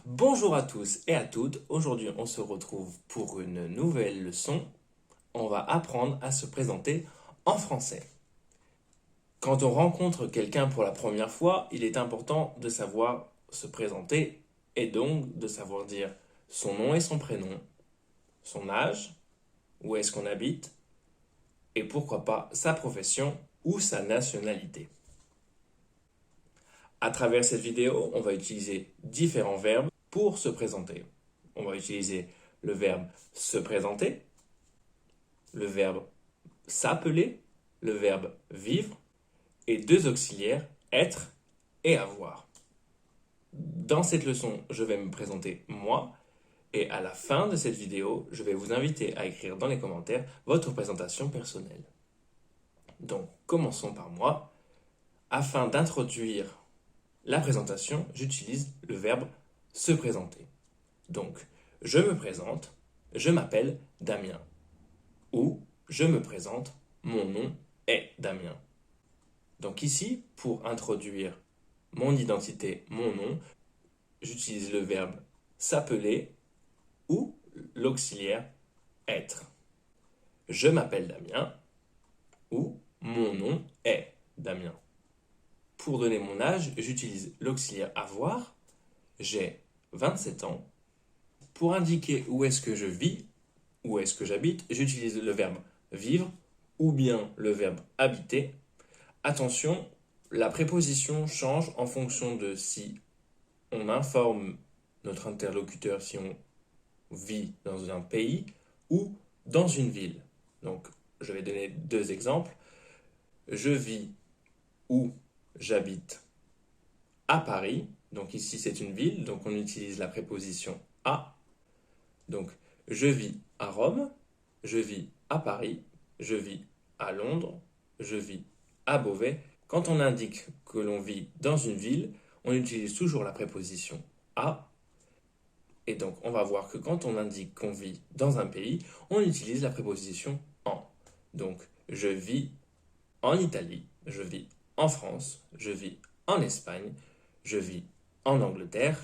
Bonjour à tous et à toutes, aujourd'hui on se retrouve pour une nouvelle leçon. On va apprendre à se présenter en français. Quand on rencontre quelqu'un pour la première fois, il est important de savoir se présenter et donc de savoir dire son nom et son prénom, son âge, où est-ce qu'on habite et pourquoi pas sa profession ou sa nationalité. À travers cette vidéo, on va utiliser différents verbes pour se présenter. On va utiliser le verbe se présenter, le verbe s'appeler, le verbe vivre et deux auxiliaires être et avoir. Dans cette leçon, je vais me présenter moi et à la fin de cette vidéo, je vais vous inviter à écrire dans les commentaires votre présentation personnelle. Donc, commençons par moi. Afin d'introduire la présentation, j'utilise le verbe se présenter. Donc, je me présente, je m'appelle Damien. Ou je me présente, mon nom est Damien. Donc ici, pour introduire mon identité, mon nom, j'utilise le verbe s'appeler ou l'auxiliaire être. Je m'appelle Damien ou mon nom est Damien. Pour donner mon âge, j'utilise l'auxiliaire avoir. J'ai 27 ans. Pour indiquer où est-ce que je vis, où est-ce que j'habite, j'utilise le verbe vivre ou bien le verbe habiter. Attention, la préposition change en fonction de si on informe notre interlocuteur si on vit dans un pays ou dans une ville. Donc, je vais donner deux exemples. Je vis ou j'habite à Paris. Donc ici, c'est une ville, donc on utilise la préposition à. Donc, je vis à Rome, je vis à Paris, je vis à Londres, je vis à Beauvais. Quand on indique que l'on vit dans une ville, on utilise toujours la préposition à. Et donc, on va voir que quand on indique qu'on vit dans un pays, on utilise la préposition en. Donc, je vis en Italie, je vis en France, je vis en Espagne, je vis en Angleterre,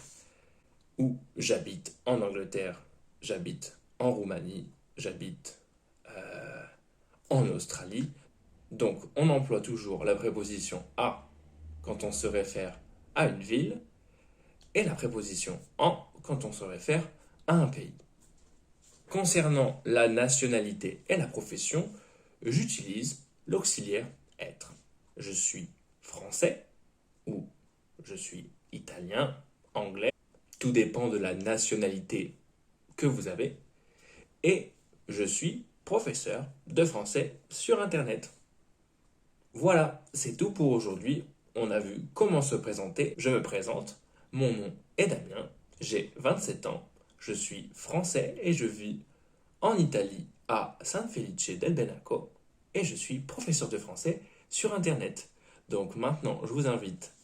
ou j'habite en Angleterre, j'habite en Roumanie, j'habite en Australie. Donc, on emploie toujours la préposition à quand on se réfère à une ville et la préposition en quand on se réfère à un pays. Concernant la nationalité et la profession, j'utilise l'auxiliaire être. Je suis français ou je suis italien, anglais. Tout dépend de la nationalité que vous avez. Et je suis professeur de français sur Internet. Voilà, c'est tout pour aujourd'hui. On a vu comment se présenter. Je me présente. Mon nom est Damien. J'ai 27 ans. Je suis français et je vis en Italie à San Felice del Benaco. Et je suis professeur de français sur Internet. Donc maintenant, je vous invite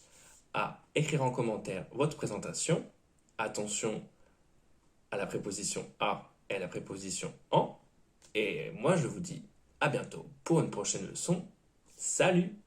à écrire en commentaire votre présentation. Attention à la préposition à et à la préposition en. Et moi, je vous dis à bientôt pour une prochaine leçon. Salut!